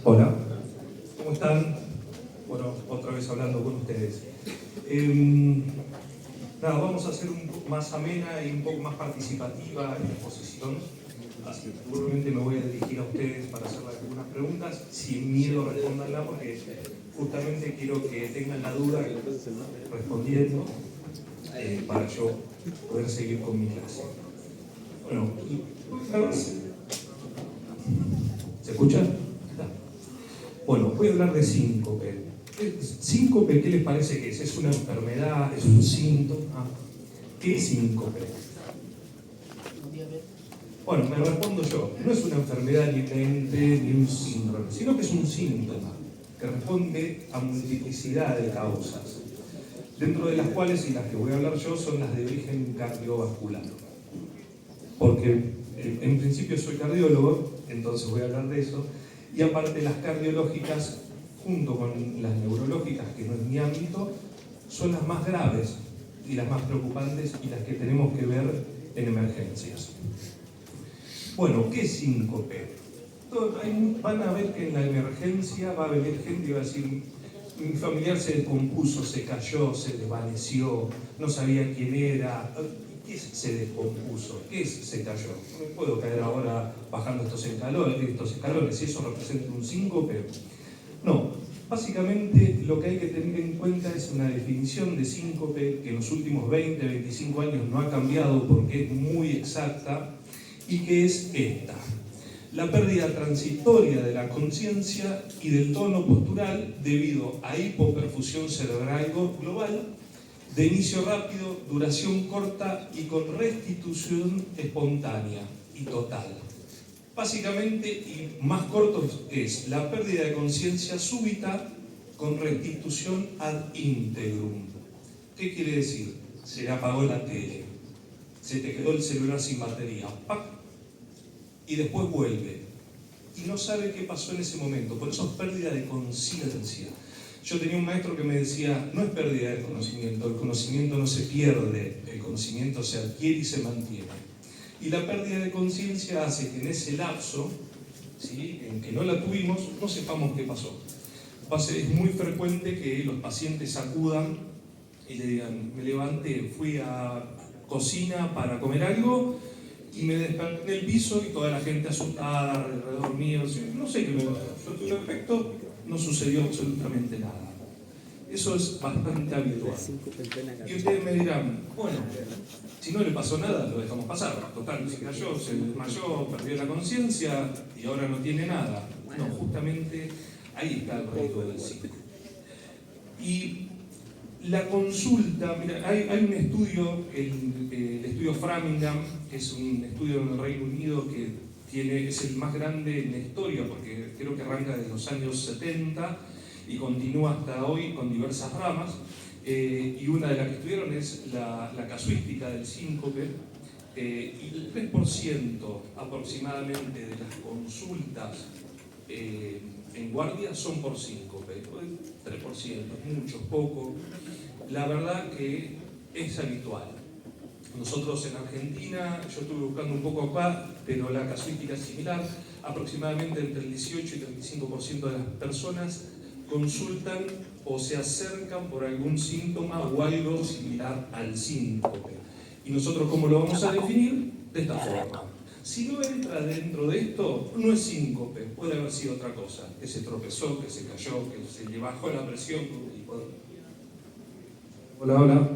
Hola, ¿cómo están? Bueno, otra vez hablando con ustedes. Nada, vamos a hacer un poco más amena y un poco más participativa en la exposición. Así que seguramente me voy a dirigir a ustedes para hacerles algunas preguntas, sin miedo a responderla, porque justamente quiero que tengan la duda respondiendo para yo poder seguir con mi clase. Bueno, ¿se escucha? Bueno, voy a hablar de síncope. ¿Síncope qué les parece que es? ¿Es una enfermedad? ¿Es un síntoma? ¿Qué es síncope? Bueno, me respondo yo. No es una enfermedad ni un ente ni un síndrome, sino que es un síntoma que responde a multiplicidad de causas, dentro de las cuales, y las que voy a hablar yo, son las de origen cardiovascular. Porque en principio soy cardiólogo, entonces voy a hablar de eso, y aparte las cardiológicas, junto con las neurológicas, que no es mi ámbito, son las más graves y las más preocupantes y las que tenemos que ver en emergencias. Bueno, ¿qué es síncope? Van a ver que en la emergencia va a venir gente y va a decir: mi familiar se descompuso, se cayó, se desvaneció, no sabía quién era. ¿Qué es se descompuso? ¿Qué es se cayó? No puedo caer ahora bajando estos escalones, si eso representa un síncope. No, básicamente lo que hay que tener en cuenta es una definición de síncope que en los últimos 20, 25 años no ha cambiado porque es muy exacta, y que es esta: la pérdida transitoria de la conciencia y del tono postural debido a hipoperfusión cerebral global, de inicio rápido, duración corta y con restitución espontánea y total. Básicamente, y más corto, es la pérdida de conciencia súbita con restitución ad integrum. ¿Qué quiere decir? Se le apagó la tele, se te quedó el celular sin batería, ¡pac!, y después vuelve. Y no sabe qué pasó en ese momento, por eso es pérdida de conciencia. Yo tenía un maestro que me decía: no es pérdida del conocimiento, el conocimiento no se pierde, el conocimiento se adquiere y se mantiene. Y la pérdida de conciencia hace que en ese lapso, ¿sí?, en que no la tuvimos, no sepamos qué pasó. Es muy frecuente que los pacientes acudan y le digan: me levanté, fui a cocina para comer algo y me desperté en el piso y toda la gente asustada alrededor mío. No sé qué me pasó. Yo tuve efecto, no sucedió absolutamente nada. Eso es bastante habitual. Y ustedes me dirán: bueno, si no le pasó nada, lo dejamos pasar. Total, se cayó, se desmayó, perdió la conciencia y ahora no tiene nada. No, justamente ahí está el riesgo del síncope. Y la consulta, mira, hay un estudio, el estudio Framingham, que es un estudio en el Reino Unido que es el más grande en la historia, porque creo que arranca desde los años 70 y continúa hasta hoy con diversas ramas, y una de las que estudiaron es la casuística del síncope, y el 3% aproximadamente de las consultas en guardia son por síncope. 3%, mucho, poco. La verdad que es habitual. Nosotros en Argentina, yo estuve buscando un poco acá, pero la casuística es similar. Aproximadamente entre el 18 y 35% de las personas consultan o se acercan por algún síntoma o algo similar al síncope. ¿Y nosotros cómo lo vamos a definir? De esta forma. Si no entra dentro de esto, no es síncope, puede haber sido otra cosa: que se tropezó, que se cayó, que se le bajó la presión. Hola, hola.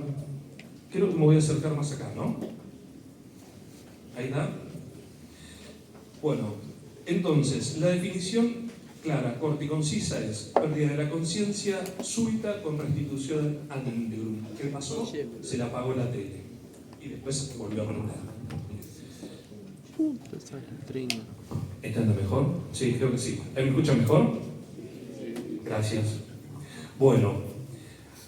Creo que me voy a acercar más acá, ¿no? Ahí está. Bueno, entonces, la definición clara, corta y concisa es: pérdida de la conciencia súbita con restitución ad integrum. ¿Qué pasó? Se le apagó la tele y después volvió a prender. ¿Está mejor? Sí, creo que sí. ¿Me escucha mejor? Gracias. Bueno,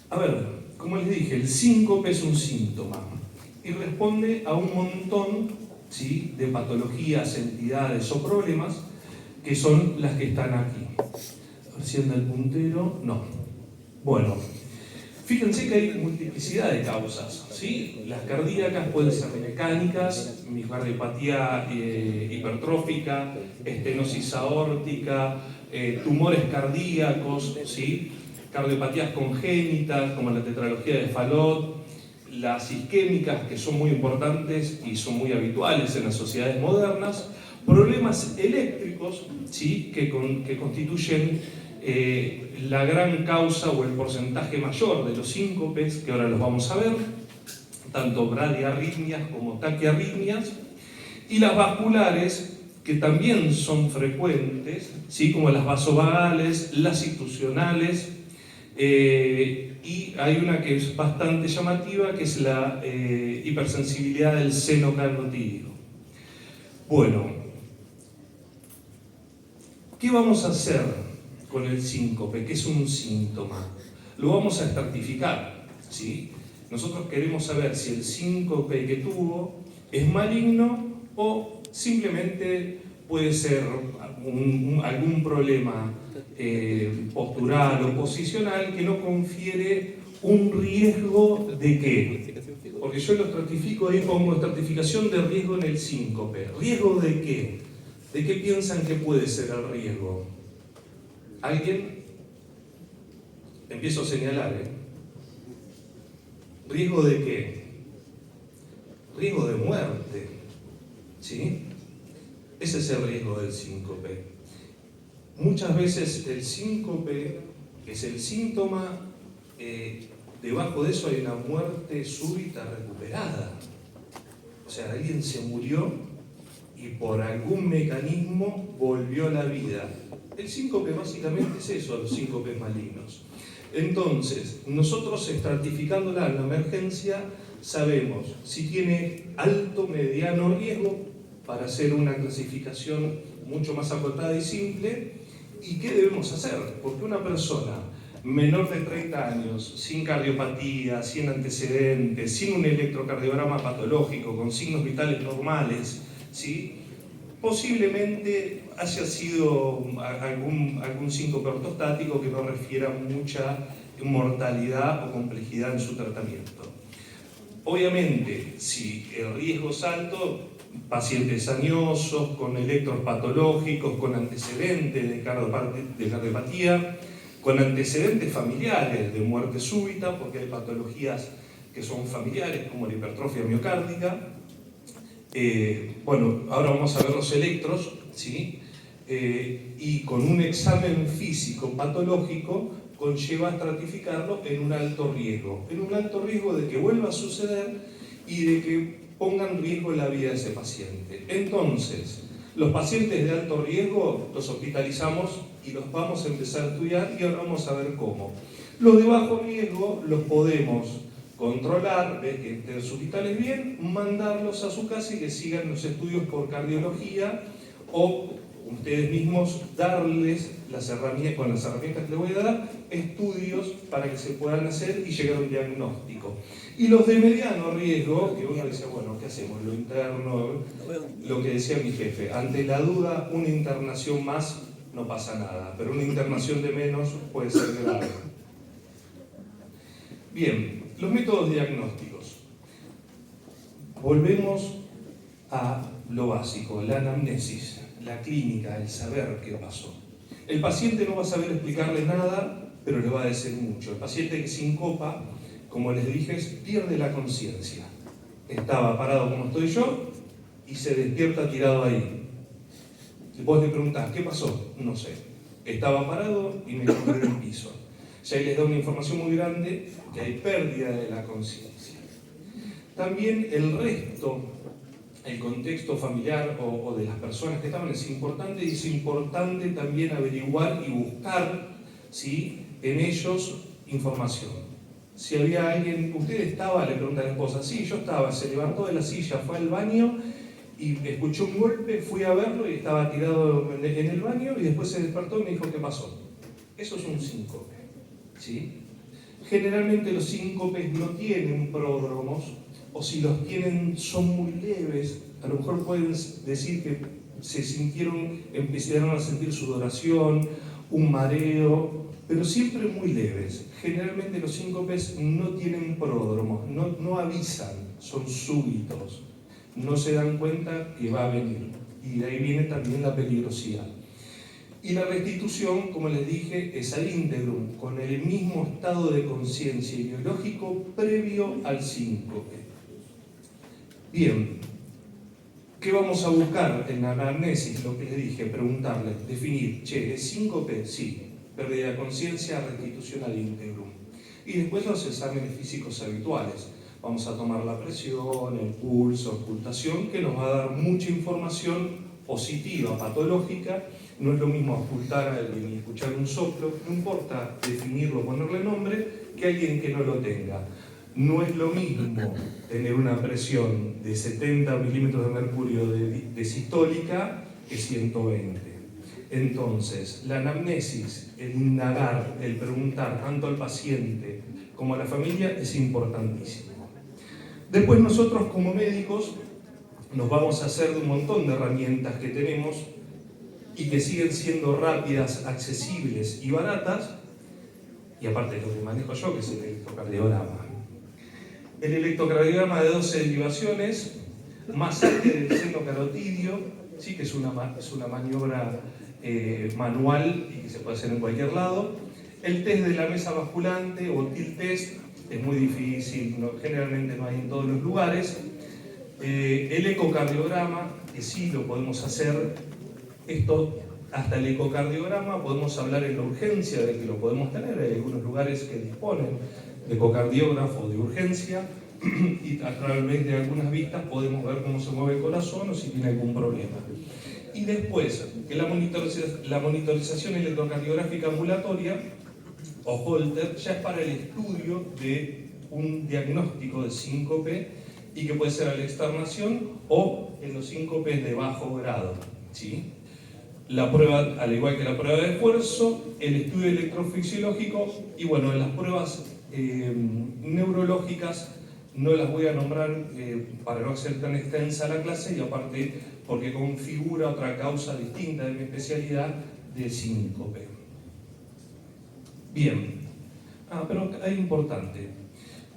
a ver, como les dije, el síncope es un síntoma y responde a un montón, ¿sí?, de patologías, entidades o problemas que son las que están aquí. A ver si anda el puntero. No. Bueno, Fíjense que hay multiplicidad de causas, ¿sí? Las cardíacas pueden ser mecánicas, miocardiopatía hipertrófica, estenosis aórtica, tumores cardíacos, ¿sí? Cardiopatías congénitas como la tetralogía de Fallot, las isquémicas, que son muy importantes y son muy habituales en las sociedades modernas, problemas eléctricos, ¿sí? que constituyen la gran causa o el porcentaje mayor de los síncopes, que ahora los vamos a ver, tanto bradiarritmias como taquiarritmias, y las vasculares, que también son frecuentes, ¿sí? como las vasovagales, las institucionales, y hay una que es bastante llamativa, que es la hipersensibilidad del seno carotídeo. Bueno, ¿qué vamos a hacer con el síncope? ¿Qué es un síntoma? Lo vamos a estratificar, ¿sí? Nosotros queremos saber si el síncope que tuvo es maligno o simplemente puede ser algún problema postural o posicional que no confiere un riesgo de qué. Porque yo lo estratifico ahí, pongo estratificación de riesgo en el síncope. ¿Riesgo de qué? ¿De qué piensan que puede ser el riesgo? ¿Alguien? Empiezo a señalar, ¿Riesgo de qué? Riesgo de muerte, ¿sí? Ese es el riesgo del síncope. Muchas veces el síncope es el síntoma, debajo de eso hay una muerte súbita recuperada. O sea, alguien se murió y por algún mecanismo volvió a la vida. El síncope básicamente es eso, los síncopes malignos. Entonces, nosotros estratificándola en la emergencia, sabemos si tiene alto, mediano riesgo, para hacer una clasificación mucho más acotada y simple, y qué debemos hacer, porque una persona menor de 30 años, sin cardiopatía, sin antecedentes, sin un electrocardiograma patológico, con signos vitales normales, ¿sí? Posiblemente haya sido algún síncope ortostático que no refiera mucha mortalidad o complejidad en su tratamiento. Obviamente, si el riesgo es alto, pacientes añosos, con electros patológicos, con antecedentes de cardiopatía, con antecedentes familiares de muerte súbita, porque hay patologías que son familiares, como la hipertrofia miocárdica. Bueno, ahora vamos a ver los electros, ¿sí? Y con un examen físico patológico conlleva estratificarlo en un alto riesgo de que vuelva a suceder y de que ponga en riesgo la vida de ese paciente. Entonces, los pacientes de alto riesgo los hospitalizamos y los vamos a empezar a estudiar, y ahora vamos a ver cómo. Los de bajo riesgo los podemos controlar, ver que estén sus vitales bien, mandarlos a su casa y que sigan los estudios por cardiología, o ustedes mismos darles las herramientas, con las herramientas que les voy a dar, estudios para que se puedan hacer y llegar a un diagnóstico. Y los de mediano riesgo, que uno dice, bueno, ¿qué hacemos? Lo interno, lo que decía mi jefe, ante la duda, una internación más no pasa nada, pero una internación de menos puede ser grave. Bien, los métodos diagnósticos. Volvemos a lo básico, la anamnesis, la clínica, el saber qué pasó. El paciente no va a saber explicarle nada, pero le va a decir mucho. El paciente que sincopa, como les dije, pierde la conciencia. Estaba parado como estoy yo y se despierta tirado ahí. Y vos le preguntás, ¿qué pasó? No sé. Estaba parado y me encontré en el piso. Ya ahí les da una información muy grande que hay pérdida de la conciencia. También el resto, el contexto familiar o de las personas que estaban es importante, y es importante también averiguar y buscar, ¿sí?, en ellos información. Si había alguien, usted estaba, le pregunta a la esposa, sí, yo estaba, se levantó de la silla, fue al baño y escuchó un golpe, fui a verlo y estaba tirado en el baño y después se despertó y me dijo, ¿qué pasó? Eso es un síncope, ¿sí? Generalmente los síncopes no tienen pródromos, o si los tienen son muy leves. A lo mejor pueden decir que se sintieron, empezaron a sentir sudoración un mareo, pero siempre muy leves. Generalmente los síncopes no tienen pródromos, no avisan, son súbitos, no se dan cuenta que va a venir. Y de ahí viene también la peligrosidad. Y la restitución, como les dije, es ad integrum, con el mismo estado de conciencia y biológico previo al síncope. Bien, ¿qué vamos a buscar en la anamnesis? Lo que les dije, preguntarles, definir, ¿es síncope? Sí. Pérdida de conciencia, restitución ad integrum. Y después los exámenes físicos habituales. Vamos a tomar la presión, el pulso, ocultación, que nos va a dar mucha información positiva, patológica. No es lo mismo ocultar a alguien y escuchar un soplo, no importa definirlo, ponerle nombre, que alguien que no lo tenga. No es lo mismo tener una presión de 70 milímetros de mercurio de sistólica que 120. Entonces, la anamnesis, el indagar, el preguntar tanto al paciente como a la familia es importantísimo. Después nosotros como médicos nos vamos a hacer de un montón de herramientas que tenemos y que siguen siendo rápidas, accesibles y baratas, y aparte de lo que manejo yo, que es el electrocardiograma. El electrocardiograma de 12 derivaciones, masaje del seno carotidio, sí, que es una maniobra manual y que se puede hacer en cualquier lado. El test de la mesa basculante o TIL test es muy difícil, generalmente no hay en todos los lugares. El ecocardiograma, que sí lo podemos hacer, esto hasta el ecocardiograma podemos hablar en la urgencia de que lo podemos tener, hay algunos lugares que disponen de ecocardiógrafo de urgencia y a través de algunas vistas podemos ver cómo se mueve el corazón o si tiene algún problema. Y después, que la monitorización electrocardiográfica ambulatoria o Holter ya es para el estudio de un diagnóstico de síncope y que puede ser a la externación o en los síncopes de bajo grado, ¿sí? La prueba, al igual que la prueba de esfuerzo, el estudio electrofisiológico y bueno, las pruebas neurológicas no las voy a nombrar para no hacer tan extensa la clase y aparte porque configura otra causa distinta de mi especialidad de síncope. Bien, pero hay importante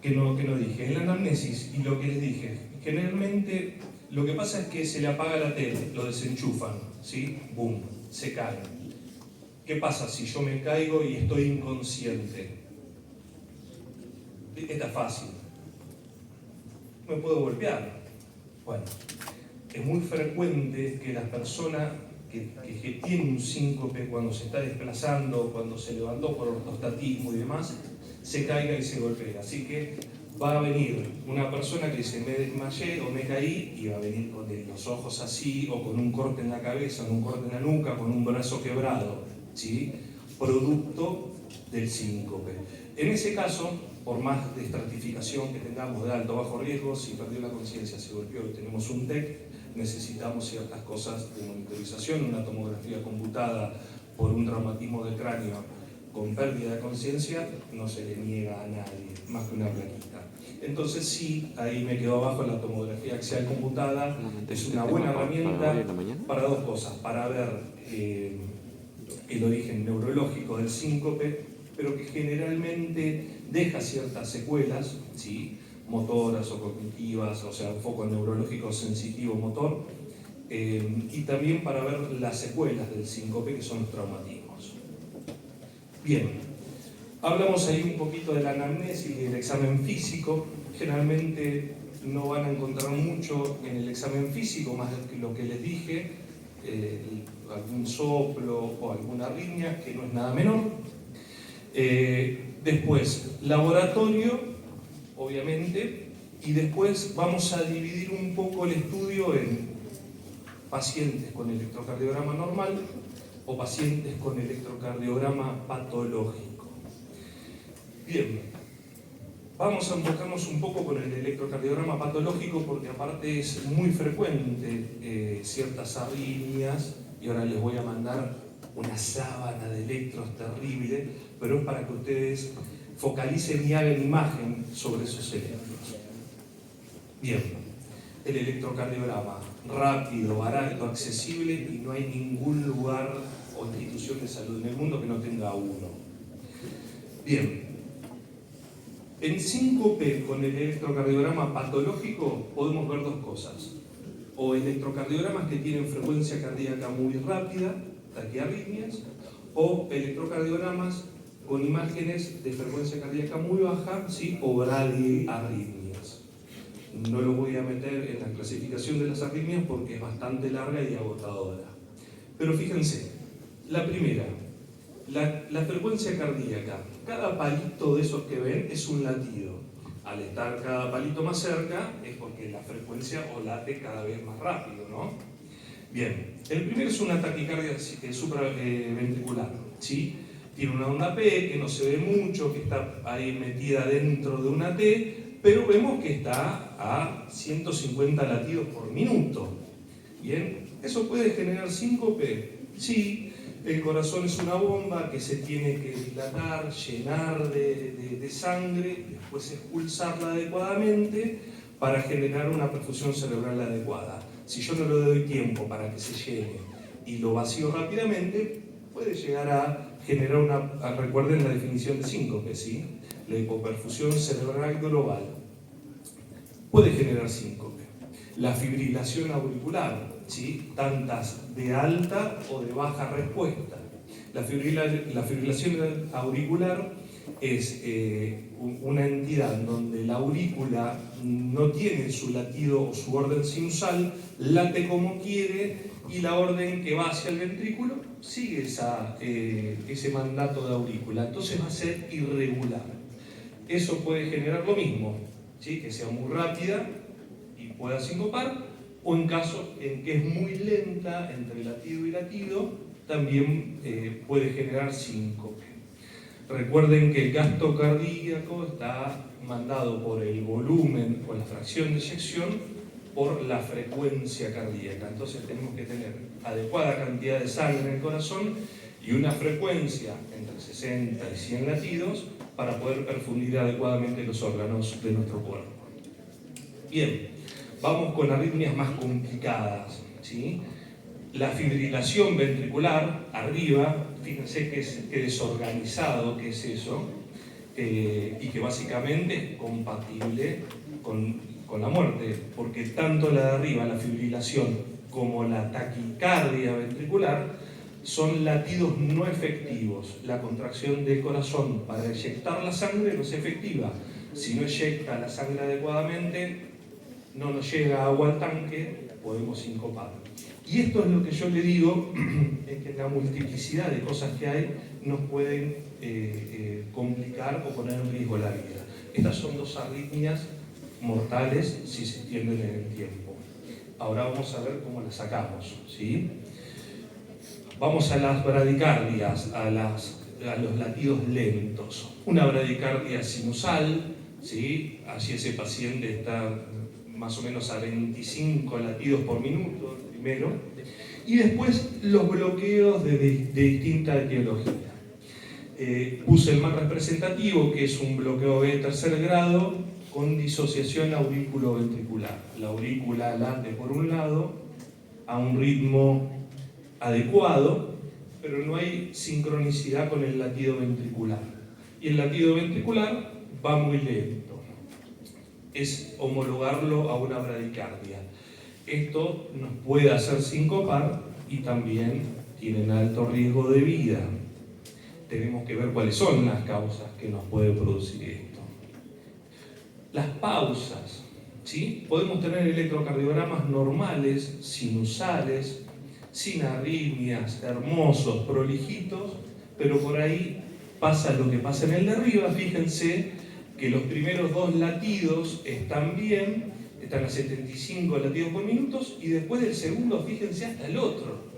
que no dije, en la anamnesis y lo que les dije, generalmente lo que pasa es que se le apaga la tele, lo desenchufan, ¿sí? Boom, se cae. ¿Qué pasa si yo me caigo y estoy inconsciente? Está fácil. Me puedo golpear. Bueno, es muy frecuente que las personas que tienen un síncope cuando se está desplazando, cuando se levantó por ortostatismo y demás, se caiga y se golpea. Así que va a venir una persona que dice me desmayé o me caí y va a venir con los ojos así o con un corte en la cabeza, con un corte en la nuca, con un brazo quebrado, ¿sí? Producto del síncope. En ese caso, por más de estratificación que tengamos de alto o bajo riesgo, si perdió la conciencia, se golpeó y tenemos un TEC, necesitamos ciertas cosas de monitorización, una tomografía computada por un traumatismo del cráneo con pérdida de conciencia, no se le niega a nadie, más que una plaquita. Entonces sí, ahí me quedo abajo la tomografía axial computada, es una buena herramienta para dos cosas, para ver el origen neurológico del síncope, pero que generalmente deja ciertas secuelas, ¿sí? Motoras o cognitivas, o sea, un foco neurológico sensitivo motor, y también para ver las secuelas del síncope, que son los traumatismos. Bien, hablamos ahí un poquito de la anamnesis y del examen físico. Generalmente no van a encontrar mucho en el examen físico, más que lo que les dije, algún soplo o alguna arritmia, que no es nada menor. Después, laboratorio, obviamente, y después vamos a dividir un poco el estudio en pacientes con electrocardiograma normal o pacientes con electrocardiograma patológico. Bien, vamos a enfocarnos un poco con el electrocardiograma patológico porque aparte es muy frecuente ciertas arritmias y ahora les voy a mandar una sábana de electros terrible, pero es para que ustedes focalicen y hagan imagen sobre esos electros. Bien, el electrocardiograma. rápido, barato, accesible, y no hay ningún lugar o institución de salud en el mundo que no tenga uno. Bien, en síncope con el electrocardiograma patológico podemos ver dos cosas. O electrocardiogramas que tienen frecuencia cardíaca muy rápida, taquiarritmias, o electrocardiogramas con imágenes de frecuencia cardíaca muy baja, ¿sí? O bradiarritmias. No lo voy a meter en la clasificación de las arritmias porque es bastante larga y agotadora. Pero fíjense, la primera, la frecuencia cardíaca. Cada palito de esos que ven es un latido. Al estar cada palito más cerca es porque la frecuencia o late cada vez más rápido, ¿no? Bien, el primero es una taquicardia supraventricular, ¿sí? Tiene una onda P que no se ve mucho, que está ahí metida dentro de una T, pero vemos que está a 150 latidos por minuto. Bien, ¿eso puede generar síncope? Sí. El corazón es una bomba que se tiene que dilatar, llenar de sangre, y después expulsarla adecuadamente para generar una perfusión cerebral adecuada. Si yo no le doy tiempo para que se llene y lo vacío rápidamente, puede llegar a generar recuerden la definición de síncope, ¿sí? La hipoperfusión cerebral global puede generar síncope. La fibrilación auricular, ¿sí? Tantas de alta o de baja respuesta. La fibrilación auricular es una entidad donde la aurícula no tiene su latido o su orden sinusal, late como quiere y la orden que va hacia el ventrículo sigue ese mandato de aurícula. Entonces va a ser irregular. Eso puede generar lo mismo, ¿sí? Que sea muy rápida y pueda sincopar, o en caso en que es muy lenta entre latido y latido, también puede generar síncope. Recuerden que el gasto cardíaco está mandado por el volumen o la fracción de eyección por la frecuencia cardíaca. Entonces tenemos que tener adecuada cantidad de sangre en el corazón y una frecuencia entre 60 y 100 latidos para poder perfundir adecuadamente los órganos de nuestro cuerpo. Bien, vamos con arritmias más complicadas, ¿sí? La fibrilación ventricular, arriba, fíjense que desorganizado que es eso, y que básicamente es compatible con la muerte, porque tanto la de arriba, la fibrilación, como la taquicardia ventricular, son latidos no efectivos. La contracción del corazón para eyectar la sangre no es efectiva. Si no eyecta la sangre adecuadamente, no nos llega agua al tanque, podemos sincopar. Y esto es lo que yo le digo, es que la multiplicidad de cosas que hay nos pueden complicar o poner en riesgo la vida. Estas son dos arritmias mortales si se extienden en el tiempo. Ahora vamos a ver cómo las sacamos, ¿sí? Vamos a las bradicardias, a los latidos lentos. Una bradicardia sinusal, ¿sí? Así ese paciente está más o menos a 25 latidos por minuto, primero, y después los bloqueos de distinta etiología. Puse el más representativo, que es un bloqueo de tercer grado con disociación auriculoventricular. La aurícula late por un lado a un ritmo adecuado, pero no hay sincronicidad con el latido ventricular. Y el latido ventricular va muy lento. Es homologarlo a una bradicardia. Esto nos puede hacer sincopar y también tienen alto riesgo de vida. Tenemos que ver cuáles son las causas que nos pueden producir esto. Las pausas, ¿sí? Podemos tener electrocardiogramas normales, sinusales, sin arritmias, hermosos, prolijitos, pero por ahí pasa lo que pasa en el de arriba. Fíjense que los primeros dos latidos están bien, están a 75 latidos por minuto, y después del segundo, fíjense hasta el otro.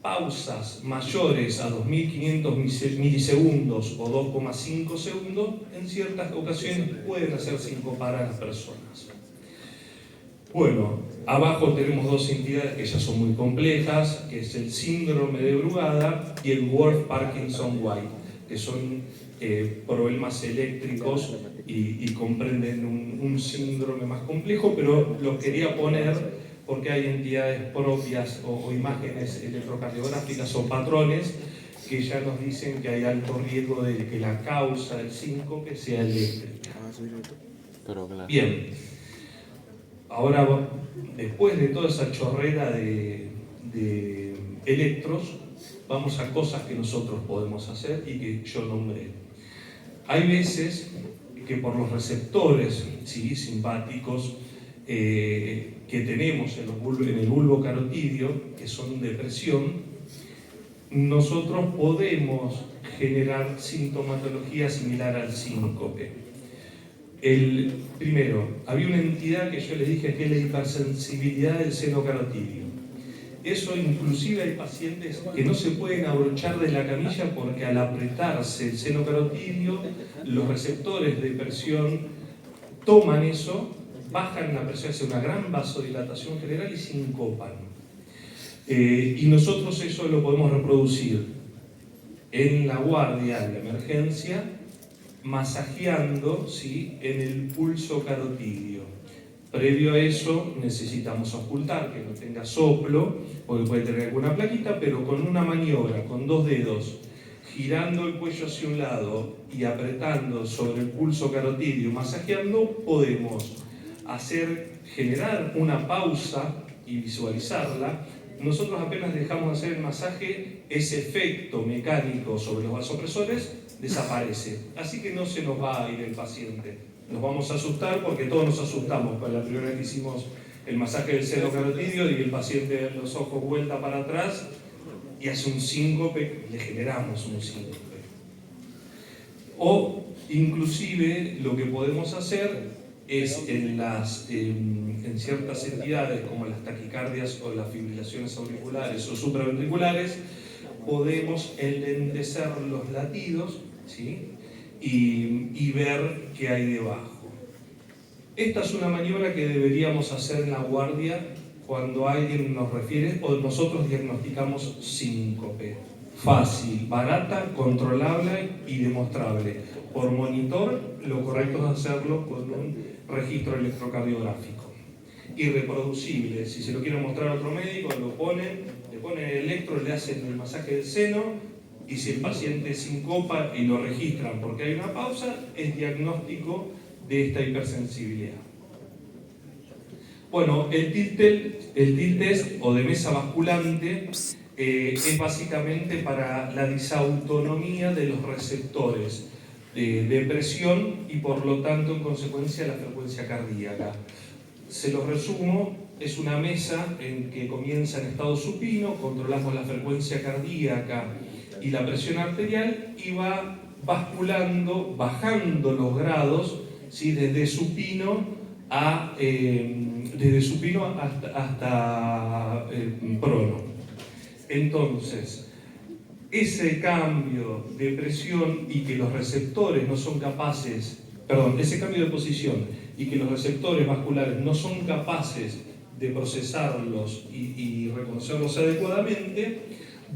Pausas mayores a 2500 milisegundos o 2,5 segundos, en ciertas ocasiones pueden hacer sincopar a las personas. Bueno, abajo tenemos dos entidades que ya son muy complejas, que es el síndrome de Brugada y el Wolff-Parkinson-White, que son problemas eléctricos y comprenden un síndrome más complejo, pero lo quería poner porque hay entidades propias o imágenes electrocardiográficas o patrones que ya nos dicen que hay alto riesgo de que la causa del síncope sea eléctrica. Bien, ahora después de toda esa chorrera de electros, vamos a cosas que nosotros podemos hacer y que yo nombré. Hay veces que por los receptores, ¿sí?, simpáticos que tenemos en el bulbo carotidio, que son de presión, nosotros podemos generar sintomatología similar al síncope. Primero, había una entidad que yo les dije que es la hipersensibilidad del seno carotidio. Eso inclusive hay pacientes que no se pueden abrochar de la camilla porque al apretarse el seno carotidio, los receptores de presión toman eso, bajan la presión, hace una gran vasodilatación general y sincopan. Y nosotros eso lo podemos reproducir en la guardia, en la emergencia, masajeando, ¿sí?, en el pulso carotidio. Previo a eso necesitamos ocultar que no tenga soplo, porque puede tener alguna plaquita, pero con una maniobra, con 2 dedos, girando el cuello hacia un lado y apretando sobre el pulso carotidio, masajeando, podemos generar una pausa y visualizarla. Nosotros apenas dejamos de hacer el masaje, ese efecto mecánico sobre los vasopresores desaparece. Así que no se nos va a ir el paciente. Nos vamos a asustar porque todos nos asustamos. Para la primera vez que hicimos el masaje del seno carotidio y el paciente los ojos vuelta para atrás y hace un síncope, le generamos un síncope. O inclusive lo que podemos hacer es en ciertas entidades como las taquicardias o las fibrilaciones auriculares o supraventriculares, podemos enlentecer los latidos, ¿sí?, y ver qué hay debajo. Esta es una maniobra que deberíamos hacer en la guardia cuando alguien nos refiere o nosotros diagnosticamos síncope. Fácil, barata, controlable y demostrable. Por monitor, lo correcto es hacerlo con un registro electrocardiográfico. Y reproducible. Si se lo quiere mostrar a otro médico, le ponen el electro, le hacen el masaje del seno, y si el paciente sincopa y lo registran porque hay una pausa, es diagnóstico de esta hipersensibilidad. Bueno, el tilt test o de mesa basculante es básicamente para la disautonomía de los receptores de presión y por lo tanto en consecuencia la frecuencia cardíaca. Se los resumo, es una mesa en que comienza en estado supino, controlamos la frecuencia cardíaca y la presión arterial y va basculando, bajando los grados, ¿sí?, desde supino hasta prono. Entonces, ese cambio de presión y que los receptores no son capaces, ese cambio de posición y que los receptores vasculares no son capaces de procesarlos y reconocerlos adecuadamente,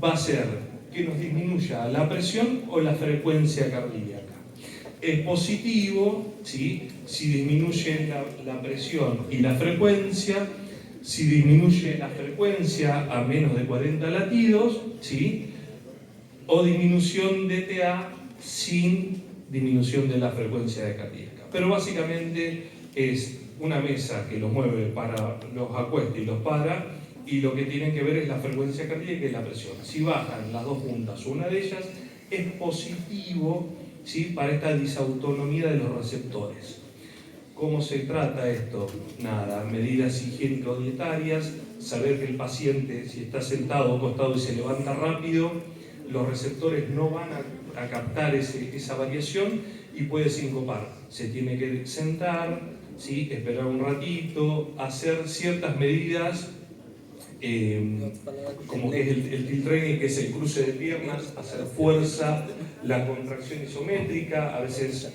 va a ser que nos disminuya la presión o la frecuencia cardíaca. Es positivo, ¿sí?, si disminuye la presión y la frecuencia, si disminuye la frecuencia a menos de 40 latidos, ¿sí?, o disminución de TA sin disminución de la frecuencia cardíaca. Pero básicamente es una mesa que los mueve para, los acuesta y los para, y lo que tienen que ver es la frecuencia cardíaca y la presión. Si bajan las dos juntas o una de ellas, es positivo, ¿sí?, para esta disautonomía de los receptores. ¿Cómo se trata esto? Nada, medidas higiénico-dietarias, saber que el paciente, si está sentado o acostado y se levanta rápido, los receptores no van a captar esa variación y puede sincopar. Se tiene que sentar, ¿sí?, esperar un ratito, hacer ciertas medidas, como que es el tilt training, que es el cruce de piernas, hacer fuerza, la contracción isométrica, a veces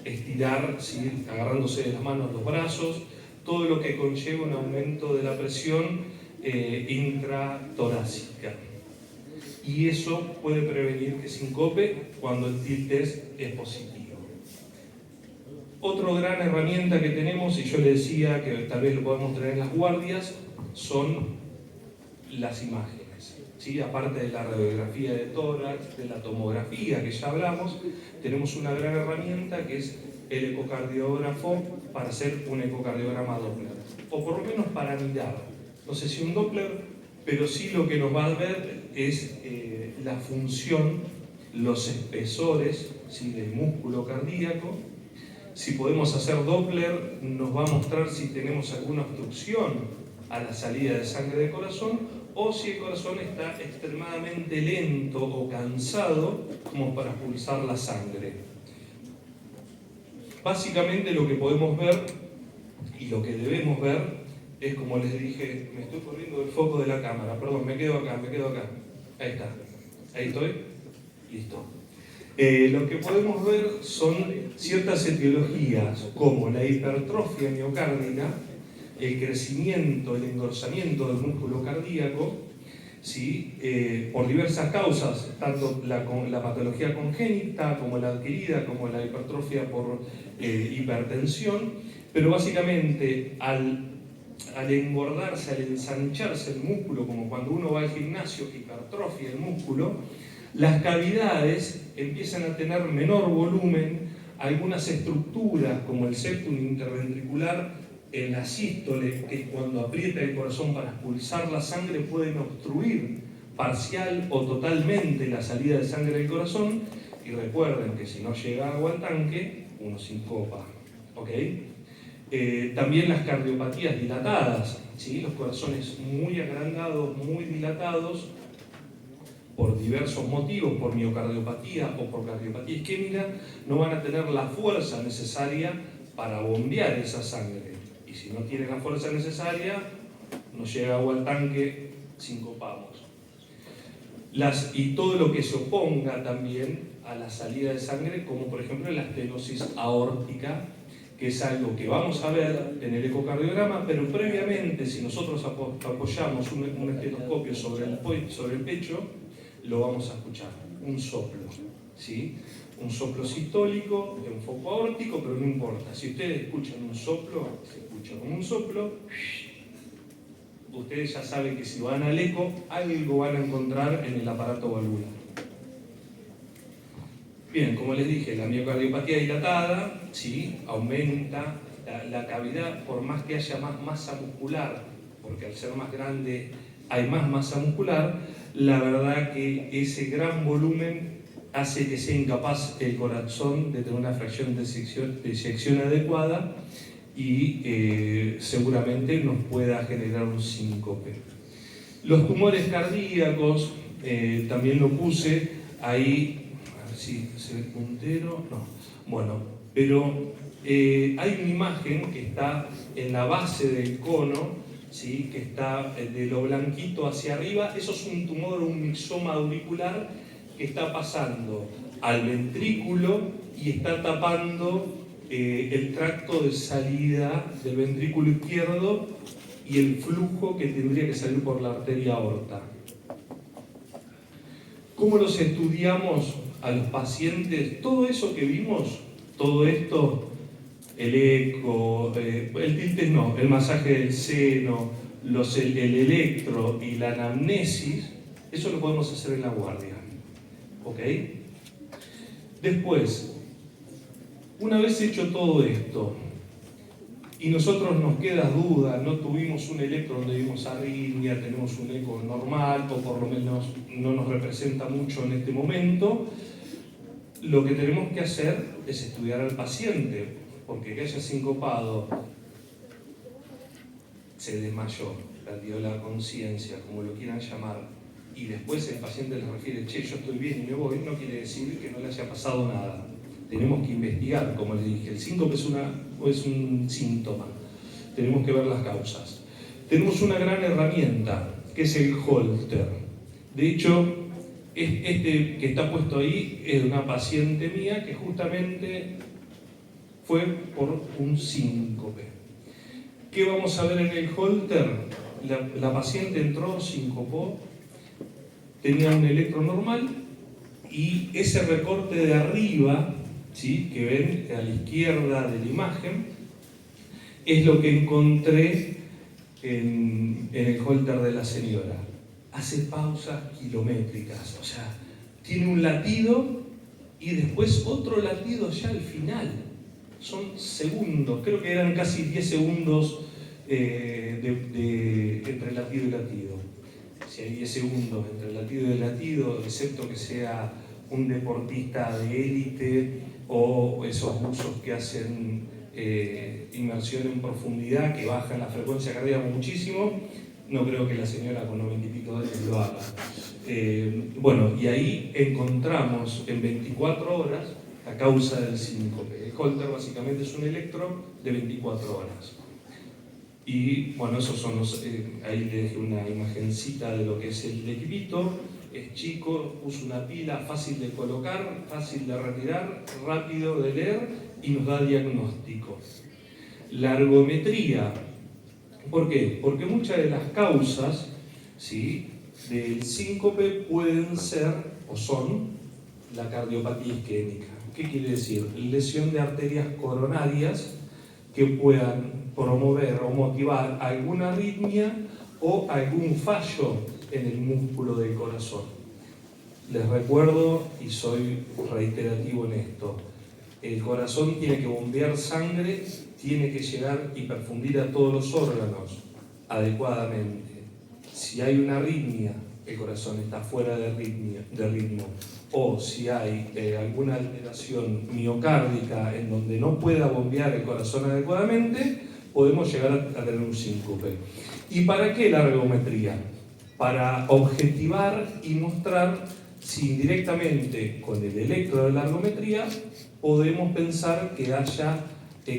estirar, ¿sí?, agarrándose de las manos los brazos, todo lo que conlleva un aumento de la presión intratorácica. Y eso puede prevenir que sincope cuando el tilt test es positivo. Otra gran herramienta que tenemos, y yo le decía que tal vez lo podemos tener en las guardias, son las imágenes. ¿Sí? Aparte de la radiografía de tórax, de la tomografía que ya hablamos, tenemos una gran herramienta que es el ecocardiógrafo para hacer un ecocardiograma Doppler, o por lo menos para mirar. No sé si un Doppler, pero sí lo que nos va a ver es la función, los espesores, ¿sí?, del músculo cardíaco. Si podemos hacer Doppler, nos va a mostrar si tenemos alguna obstrucción a la salida de sangre del corazón o si el corazón está extremadamente lento o cansado como para pulsar la sangre. Básicamente lo que podemos ver y lo que debemos ver es, como les dije, me estoy corriendo del foco de la cámara, perdón, me quedo acá. Ahí está, ahí estoy, listo. Lo que podemos ver son ciertas etiologías como la hipertrofia miocárdica, el crecimiento, el engrosamiento del músculo cardíaco, ¿sí? Por diversas causas, tanto la patología congénita como la adquirida, como la hipertrofia por hipertensión, pero básicamente al engordarse, al ensancharse el músculo, como cuando uno va al gimnasio, hipertrofia el músculo, las cavidades empiezan a tener menor volumen, algunas estructuras como el septum interventricular en la sístole, que es cuando aprieta el corazón para expulsar la sangre, pueden obstruir parcial o totalmente la salida de sangre del corazón, y recuerden que si no llega agua al tanque, uno sincopa, ¿ok? También las cardiopatías dilatadas, ¿sí? Los corazones muy agrandados, muy dilatados, por diversos motivos, por miocardiopatía o por cardiopatía isquémica, no van a tener la fuerza necesaria para bombear esa sangre. Y si no tienen la fuerza necesaria, no llega agua al tanque, sincopamos. Y todo lo que se oponga también a la salida de sangre, como por ejemplo la estenosis aórtica, que es algo que vamos a ver en el ecocardiograma, pero previamente, si nosotros apoyamos un estetoscopio sobre el pecho, lo vamos a escuchar, un soplo, ¿sí? Un soplo sistólico, de un foco aórtico, pero no importa. Si ustedes escuchan un soplo, se escucha como un soplo, ustedes ya saben que si van al eco, algo van a encontrar en el aparato valvular. Bien, como les dije, la miocardiopatía dilatada, ¿sí?, aumenta la cavidad por más que haya más masa muscular, porque al ser más grande hay más masa muscular. La verdad que ese gran volumen hace que sea incapaz el corazón de tener una fracción de eyección adecuada y seguramente nos pueda generar un síncope. Los tumores cardíacos, también lo puse ahí, a ver si se ve el puntero, no, bueno, pero hay una imagen que está en la base del cono, ¿sí?, que está de lo blanquito hacia arriba. Eso es un tumor, un mixoma auricular que está pasando al ventrículo y está tapando el tracto de salida del ventrículo izquierdo y el flujo que tendría que salir por la arteria aorta. ¿Cómo los estudiamos a los pacientes? Todo eso que vimos, todo esto, el eco, el tiltes no, el masaje del seno, el electro y la anamnesis, eso lo podemos hacer en la guardia, ¿ok? Después, una vez hecho todo esto, y nosotros nos queda duda, no tuvimos un electro donde vimos arritmia, tenemos un eco normal, o por lo menos no nos representa mucho en este momento, lo que tenemos que hacer es estudiar al paciente, porque que haya sincopado, se desmayó, perdió la conciencia, como lo quieran llamar, y después el paciente les refiere, che, yo estoy bien y me voy, no quiere decir que no le haya pasado nada. Tenemos que investigar, como les dije, el síncope es un síntoma, tenemos que ver las causas. Tenemos una gran herramienta, que es el Holter. De hecho, este que está puesto ahí es de una paciente mía que justamente fue por un síncope. ¿Qué vamos a ver en el Holter? La paciente entró, sincopó, tenía un electro normal y ese recorte de arriba ¿sí?, que ven a la izquierda de la imagen, es lo que encontré en el holter de la señora. Hace pausas kilométricas, o sea, tiene un latido y después otro latido ya al final. Son segundos, creo que eran casi 10 segundos entre latido y latido. Si hay 10 segundos entre latido y latido, excepto que sea un deportista de élite o esos buzos que hacen inmersión en profundidad, que bajan la frecuencia cardíaca muchísimo, no creo que la señora con 90 y pico de años lo haga. Bueno, y ahí encontramos en 24 horas la causa del síncope. El holter básicamente es un electro de 24 horas. Y bueno, esos son los, ahí le dejé una imagencita de lo que es el equipito. Es chico, usa una pila, fácil de colocar, fácil de retirar, rápido de leer y nos da diagnóstico. La ergometría, ¿por qué? Porque muchas de las causas, ¿sí?, del síncope pueden ser o son la cardiopatía isquémica. ¿Qué quiere decir? Lesión de arterias coronarias que puedan promover o motivar alguna arritmia o algún fallo en el músculo del corazón. Les recuerdo, y soy reiterativo en esto, el corazón tiene que bombear sangre, tiene que llegar y perfundir a todos los órganos adecuadamente. Si hay una arritmia, el corazón está fuera de ritmo, o si hay alguna alteración miocárdica en donde no pueda bombear el corazón adecuadamente, podemos llegar a tener un síncope. ¿Y para qué la ergometría? Para objetivar y mostrar si indirectamente con el electro de la ergometría podemos pensar que haya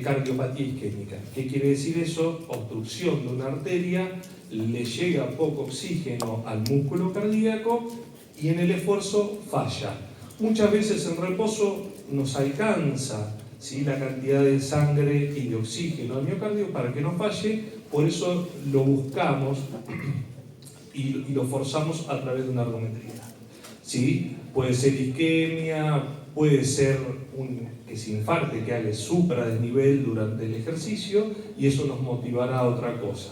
cardiopatía isquémica. ¿Qué quiere decir eso? Obstrucción de una arteria, le llega poco oxígeno al músculo cardíaco y en el esfuerzo falla. Muchas veces en reposo nos alcanza, ¿sí?, la cantidad de sangre y de oxígeno al miocardio para que no falle, por eso lo buscamos y lo forzamos a través de una ergometría. ¿Sí? Puede ser isquemia, puede ser que se infarte, que haga supradesnivel durante el ejercicio y eso nos motivará a otra cosa.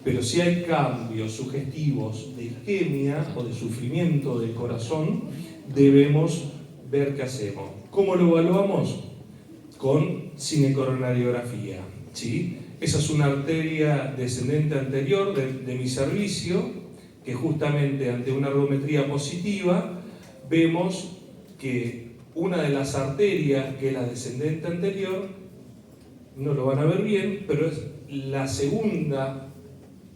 Pero si hay cambios sugestivos de isquemia o de sufrimiento del corazón, debemos ver qué hacemos. ¿Cómo lo evaluamos? Con cinecoronariografía, ¿sí? Esa es una arteria descendente anterior de mi servicio, que justamente ante una ergometría positiva vemos que una de las arterias, que es la descendente anterior, no lo van a ver bien, pero es la segunda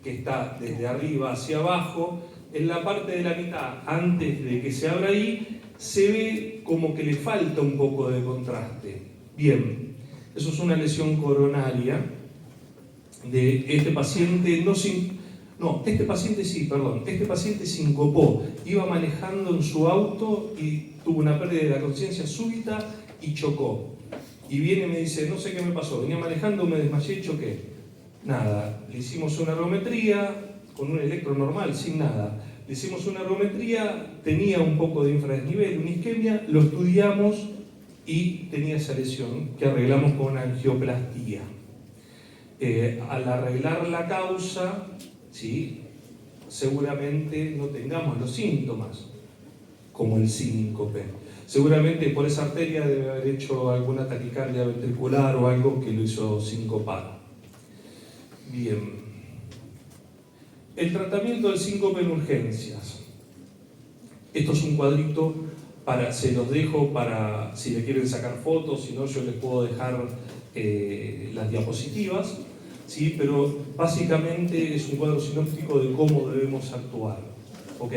que está desde arriba hacia abajo, en la parte de la mitad, antes de que se abra ahí, se ve como que le falta un poco de contraste. Bien, eso es una lesión coronaria de este paciente, este paciente sincopó, iba manejando en su auto y tuvo una pérdida de la conciencia súbita y chocó. Y viene y me dice, no sé qué me pasó, venía manejando, me desmayé y choqué. Nada, le hicimos una ergometría con un electro normal, sin nada. Le hicimos una ergometría, tenía un poco de infradesnivel, una isquemia, lo estudiamos y tenía esa lesión que arreglamos con una angioplastía. Al arreglar la causa, ¿sí?, seguramente no tengamos los síntomas, como el síncope. Seguramente por esa arteria debe haber hecho alguna taquicardia ventricular o algo que lo hizo sincopar. Bien. El tratamiento del síncope en urgencias. Esto es un cuadrito, se los dejo para si le quieren sacar fotos, si no yo les puedo dejar las diapositivas, ¿sí? Pero básicamente es un cuadro sinóptico de cómo debemos actuar, ¿ok?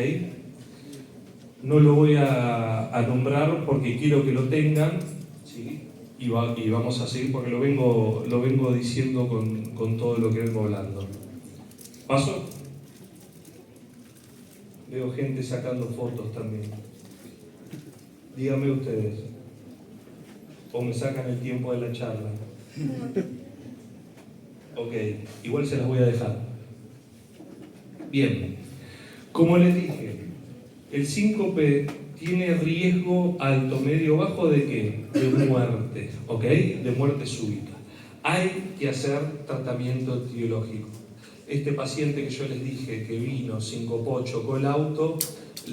No lo voy a nombrar porque quiero que lo tengan, ¿sí? Y vamos a seguir porque lo vengo diciendo con todo lo que vengo hablando. ¿Paso? Veo gente sacando fotos también. Díganme ustedes. O me sacan el tiempo de la charla. Ok, igual se las voy a dejar. Bien, como les dije, el síncope tiene riesgo alto, medio, bajo ¿de qué? De muerte, ¿ok? De muerte súbita. Hay que hacer tratamiento etiológico. Este paciente que yo les dije que vino, sincopó, chocó el auto,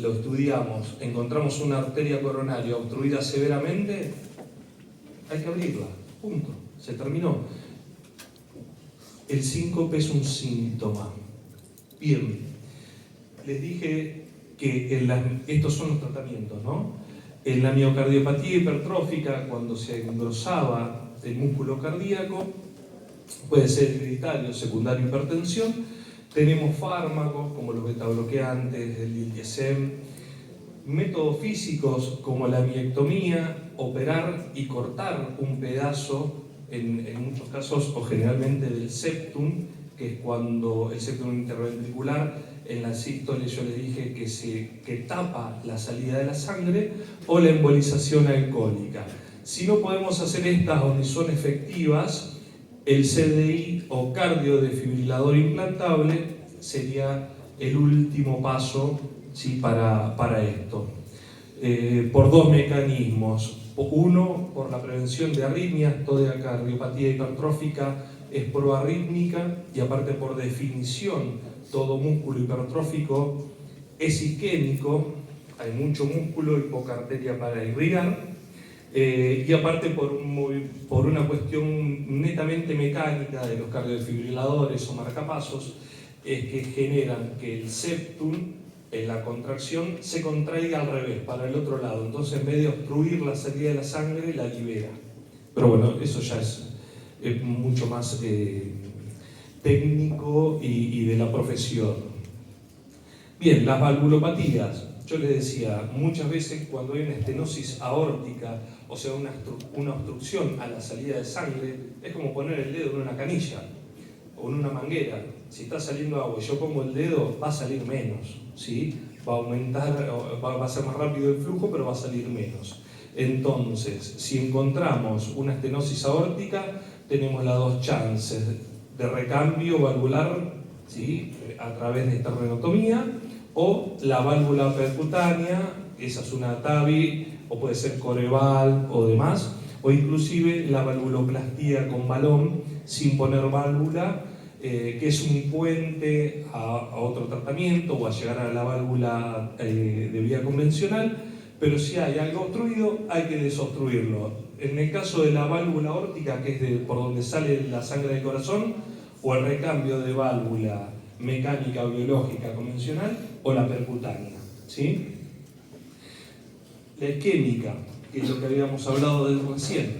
lo estudiamos, encontramos una arteria coronaria obstruida severamente, hay que abrirla, punto, se terminó. El síncope es un síntoma. Bien, les dije que estos son los tratamientos, ¿no? En la miocardiopatía hipertrófica, cuando se engrosaba el músculo cardíaco, puede ser hereditario, secundario, hipertensión. Tenemos fármacos como los betabloqueantes, el ISM, métodos físicos como la miectomía, operar y cortar un pedazo, en muchos casos o generalmente del septum, que es cuando el septum interventricular, en la sístole yo les dije que tapa la salida de la sangre, o la embolización alcohólica. Si no podemos hacer estas o ni son efectivas, el CDI o cardiodefibrilador implantable sería el último paso, ¿sí? para esto. Por dos mecanismos. Uno, por la prevención de arritmias, toda cardiopatía hipertrófica es proarrítmica, y aparte por definición, todo músculo hipertrófico es isquémico, hay mucho músculo y poca arteria para irrigar. Y aparte por una cuestión netamente mecánica de los cardiodefibriladores o marcapasos, es que generan que el septum en la contracción se contraiga al revés, para el otro lado. Entonces en vez de obstruir la salida de la sangre, la libera. Pero bueno, eso ya es mucho más técnico y de la profesión. Bien, las valvulopatías. Yo les decía, muchas veces cuando hay una estenosis aórtica, o sea, una obstrucción a la salida de sangre, es como poner el dedo en una canilla o en una manguera. Si está saliendo agua y yo pongo el dedo, va a salir menos, ¿sí? Va a aumentar, va a ser más rápido el flujo, pero va a salir menos. Entonces, si encontramos una estenosis aórtica, tenemos las dos chances de recambio valvular, ¿sí? A través de esternotomía, o la válvula percutánea, esa es una TAVI, o puede ser Coreval o demás, o inclusive la valvuloplastía con balón sin poner válvula, que es un puente a otro tratamiento o a llegar a la válvula de vía convencional, pero si hay algo obstruido hay que desobstruirlo. En el caso de la válvula aórtica, que es por donde sale la sangre del corazón, o el recambio de válvula mecánica o biológica convencional, o la percutánea, ¿sí? La isquémica, que es lo que habíamos hablado del recién,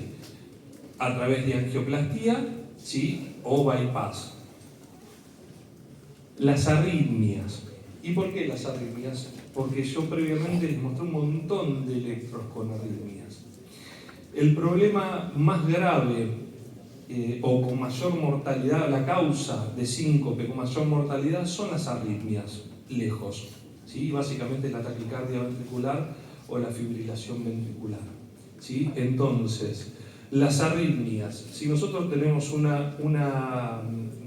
a través de angioplastía, ¿sí? O bypass. Las arritmias. ¿Y por qué las arritmias? Porque yo previamente les mostré un montón de electros con arritmias. El problema más grave o con mayor mortalidad, la causa de síncope con mayor mortalidad son las arritmias, lejos, ¿sí? Básicamente la taquicardia ventricular o la fibrilación ventricular, ¿sí? Entonces, las arritmias, si nosotros tenemos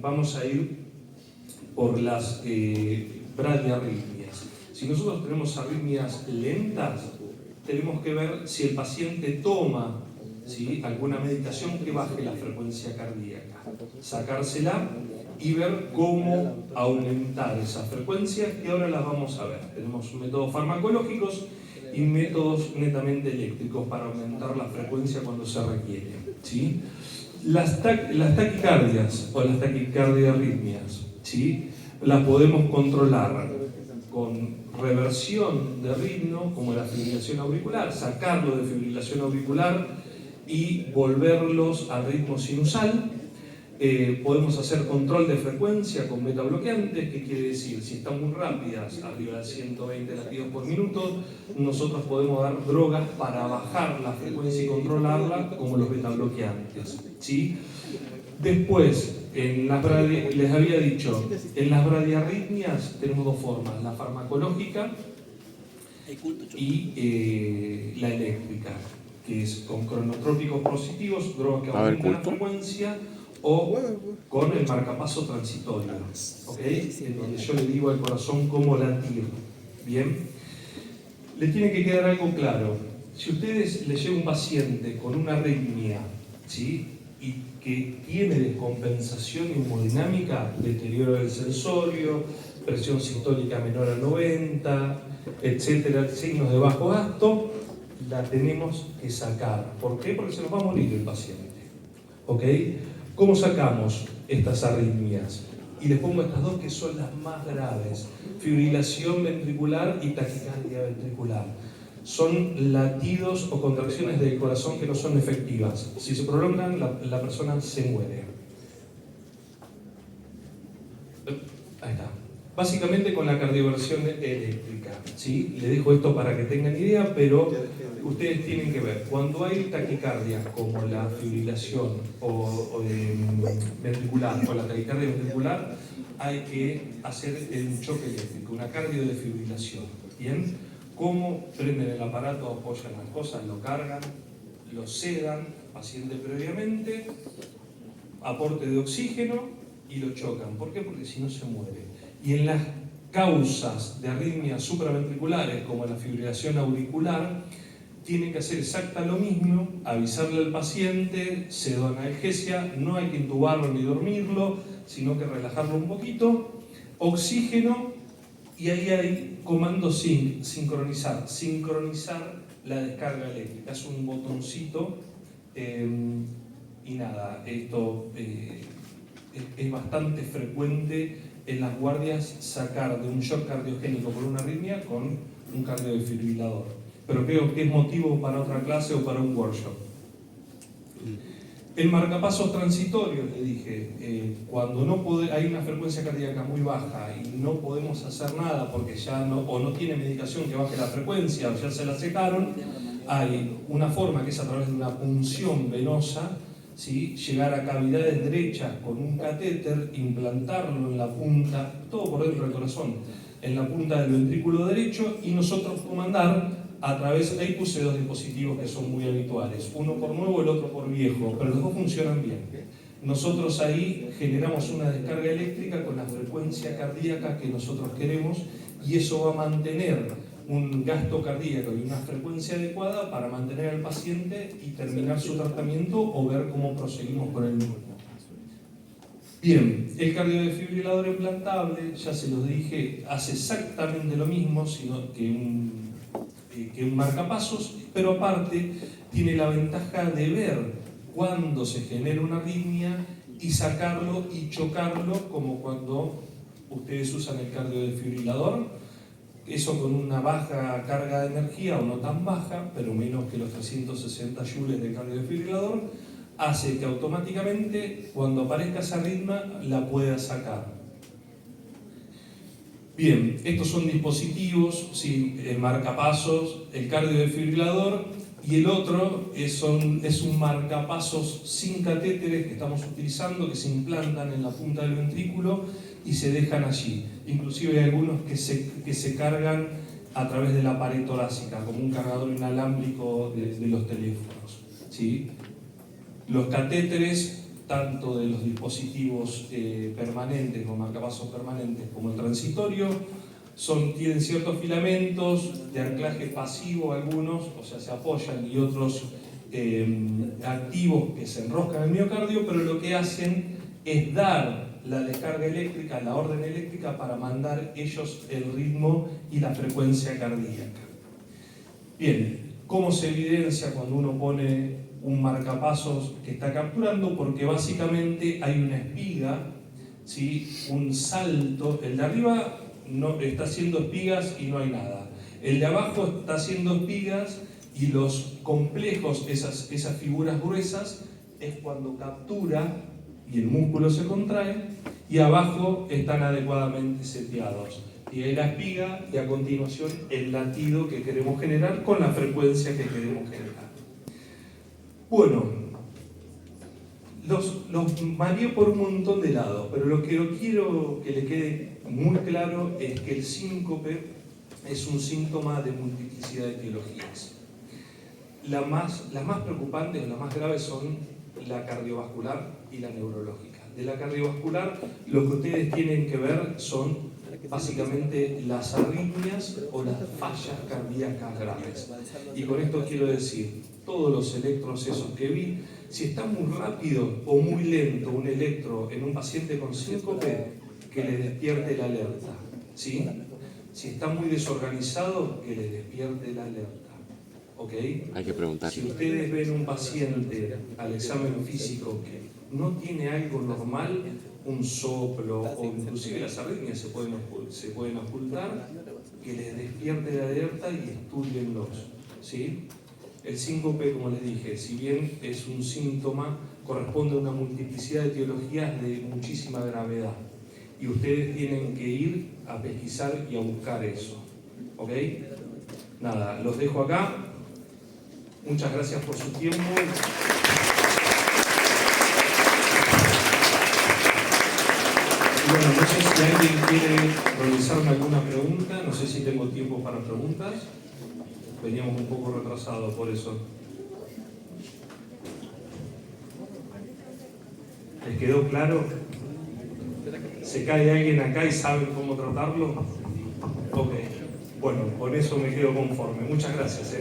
vamos a ir por las bradiarritmias. Si nosotros tenemos arritmias lentas, tenemos que ver si el paciente toma, ¿sí? alguna medicación que baje la frecuencia cardíaca, sacársela y ver cómo aumentar esa frecuencia, que ahora las vamos a ver. Tenemos métodos farmacológicos y métodos netamente eléctricos para aumentar la frecuencia cuando se requiere, ¿sí? Las taquicardias o las taquicardiarritmias, ¿sí? Las podemos controlar con reversión de ritmo, como la fibrilación auricular, sacarlo de fibrilación auricular y volverlos al ritmo sinusal. Podemos hacer control de frecuencia con betabloqueantes, que quiere decir, si están muy rápidas, arriba de 120 latidos por minuto, nosotros podemos dar drogas para bajar la frecuencia y controlarla, como los betabloqueantes, ¿sí? Después, les había dicho, en las bradiarritmias tenemos dos formas, la farmacológica y la eléctrica, que es con cronotrópicos positivos, drogas que aumentan la frecuencia, o con el marcapaso transitorio, ¿ok? En donde yo le digo al corazón cómo latir, ¿bien? le tiene que quedar algo claro. Si ustedes le llega un paciente con una arritmia, ¿sí?, y que tiene descompensación hemodinámica, deterioro del sensorio, presión sistólica menor a 90, etcétera, signos de bajo gasto, la tenemos que sacar. ¿Por qué? Porque se nos va a morir el paciente. ¿Ok? ¿Cómo sacamos estas arritmias? Y les pongo estas dos que son las más graves: fibrilación ventricular y taquicardia ventricular. Son latidos o contracciones del corazón que no son efectivas. Si se prolongan, la persona se muere. Ahí está. Básicamente con la cardioversión eléctrica, ¿sí? Le dejo esto para que tengan idea, pero ustedes tienen que ver, cuando hay taquicardia como la fibrilación ventricular o la taquicardia ventricular, hay que hacer un choque eléctrico, una cardiodefibrilación. ¿Bien? ¿Cómo prenden el aparato, apoyan las cosas, lo cargan, lo sedan, paciente previamente, aporte de oxígeno y lo chocan? ¿Por qué? Porque si no se muere. Y en las causas de arritmias supraventriculares, como la fibrilación auricular, tienen que hacer exactamente lo mismo: avisarle al paciente, pseudoanalgesia, no hay que intubarlo ni dormirlo, sino que relajarlo un poquito, oxígeno, y ahí hay comando sincronizar la descarga eléctrica. Es un botoncito y nada, esto es bastante frecuente en las guardias sacar de un shock cardiogénico por una arritmia con un cardiodefibrilador. Pero creo que es motivo para otra clase o para un workshop. El marcapasos transitorio, le dije, cuando hay una frecuencia cardíaca muy baja y no podemos hacer nada porque ya no tiene medicación que baje la frecuencia o ya se la secaron, hay una forma que es a través de una punción venosa, ¿sí?, llegar a cavidades derechas con un catéter, implantarlo en la punta, todo por dentro del corazón, en la punta del ventrículo derecho, y nosotros comandar a través. Ahí puse dos dispositivos que son muy habituales, uno por nuevo, el otro por viejo, pero los dos funcionan bien. Nosotros ahí generamos una descarga eléctrica con la frecuencia cardíaca que nosotros queremos, y eso va a mantener un gasto cardíaco y una frecuencia adecuada para mantener al paciente y terminar su tratamiento o ver cómo proseguimos con el mismo. Bien, el cardiodefibrilador implantable, ya se los dije, hace exactamente lo mismo, sino que un marcapasos, pero aparte tiene la ventaja de ver cuándo se genera una arritmia y sacarlo y chocarlo, como cuando ustedes usan el cardiodefibrilador. Eso con una baja carga de energía, o no tan baja, pero menos que los 360 joules del cardiodefibrilador, hace que automáticamente, cuando aparezca esa arritmia, la pueda sacar. Bien, estos son dispositivos, ¿sí?, el marcapasos, el cardiodefibrilador, y el otro es un marcapasos sin catéteres que estamos utilizando, que se implantan en la punta del ventrículo y se dejan allí. Inclusive hay algunos que se cargan a través de la pared torácica, como un cargador inalámbrico de los teléfonos, ¿sí? Los catéteres, tanto de los dispositivos permanentes o marcapasos permanentes como el transitorio, tienen ciertos filamentos de anclaje pasivo, algunos, o sea, se apoyan, y otros activos que se enroscan en el miocardio, pero lo que hacen es dar la descarga eléctrica, la orden eléctrica, para mandar ellos el ritmo y la frecuencia cardíaca. Bien, ¿cómo se evidencia cuando uno pone un marcapasos que está capturando? Porque básicamente hay una espiga, ¿sí?, un salto. El de arriba no está haciendo espigas y no hay nada. El de abajo está haciendo espigas, y los complejos, esas figuras gruesas, es cuando captura y el músculo se contrae, y abajo están adecuadamente seteados. Y ahí la espiga, y a continuación el latido que queremos generar con la frecuencia que queremos generar. Bueno, los mareé por un montón de lados, pero lo que quiero que le quede muy claro es que el síncope es un síntoma de multiplicidad de etiologías. Las más preocupantes o las más graves son la cardiovascular y la neurológica. De la cardiovascular, lo que ustedes tienen que ver son básicamente las arritmias o las fallas cardíacas graves. Y con esto quiero decir, todos los electros esos que vi, si está muy rápido o muy lento un electro en un paciente con síncope, que le despierte la alerta, ¿sí? Si está muy desorganizado, que le despierte la alerta, ¿ok? Hay que preguntar. Si ustedes ven un paciente al examen físico que no tiene algo normal, un soplo o inclusive las arritmias se pueden ocultar, que les despierte la alerta y estudienlos, ¿sí? El síncope, como les dije, si bien es un síntoma, corresponde a una multiplicidad de etiologías de muchísima gravedad. Y ustedes tienen que ir a pesquisar y a buscar eso. ¿Ok? Nada, los dejo acá. Muchas gracias por su tiempo. Y bueno, no sé si alguien quiere realizarme alguna pregunta. No sé si tengo tiempo para preguntas. Veníamos un poco retrasados por eso. ¿Les quedó claro? ¿Se cae alguien acá y saben cómo tratarlo? Ok. Bueno, con eso me quedo conforme. Muchas gracias.